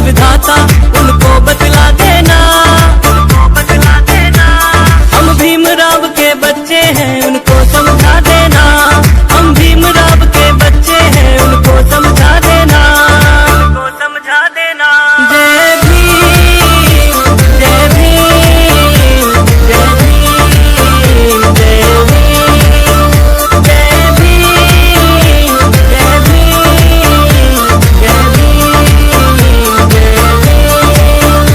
विधाता उनको बतला देना, हम भीमराव के बच्चे हैं उनको समझा देना, हम भीमराव के बच्चे हैं उनको समझा देना, उनको समझा देना। जय भीम जय भीम जय भीम जय भीम जय भीम जय भीम जय भीम जय भीम।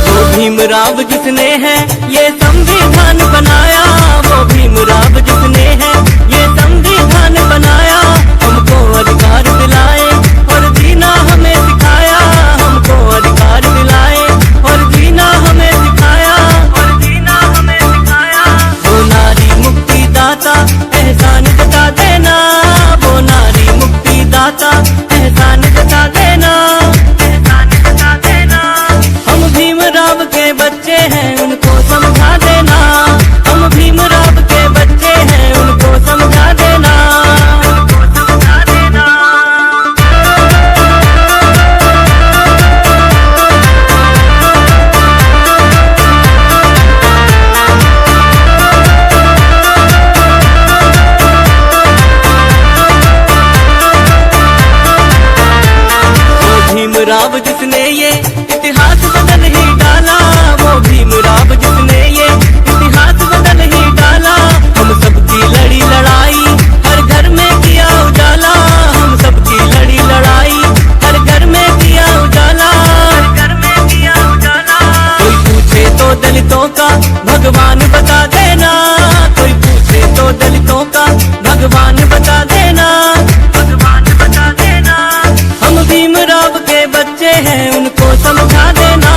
वो भीमराव जिसने है ये संविधान बनाया, वो भीमराव जिसने है ये संविधान बनाया, हमको अधिकार दिलाए और जीना हमें सिखाया, हमको अधिकार दिलाए और जीना हमें सिखाया, और जीना हमें सिखाया। वो नारी मुक्ति दाता एहसान जता देना, वो नारी मुक्ति दाता एहसान जता देना, एहसान जता देना। हम भीमराव के बच्चे हैं उनको समझा देना, हम भीमराव के बच्चे हैं उनको समझा देना, उनको समझा देना। वो भीमराव जिसने ये इतिहास बदल ही डाला, वो भीमराव जिसने ये इतिहास बदल ही डाला। हम सबकी लड़ी लड़ाई हर घर में किया उजाला, हम सबकी लड़ी लड़ाई हर घर में किया उजाला, हर घर में किया उजाला। कोई पूछे तो दलितों का भगवान बता देना, कोई पूछे तो दलितों का भगवान बता देना, भगवान बता देना। हम भीमराव के बच्चे हैं उनको समझा देना,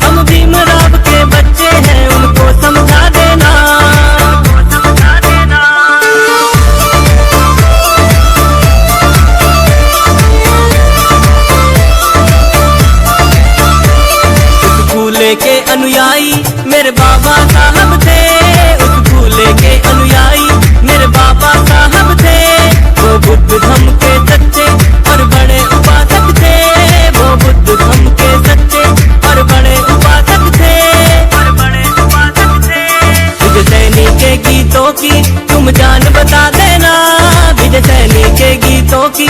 हम भीमराव के बच्चे हैं उनको समझा देना, उनको समझा देना। उस फूले के अनुयायी मेरे बाबा साहब थे, उस फूले के अनुयायी मेरे बाबा साहब थे। वो बुद्ध धम्म के सच्चे और बड़े उपासक थे, वो बुद्ध धम्म के सच्चे और बड़े उपासक थे, और बड़े उपासक थे। विजय सैनी के गीतों की तुम जान बता देना, विजय सैनी के गीतों की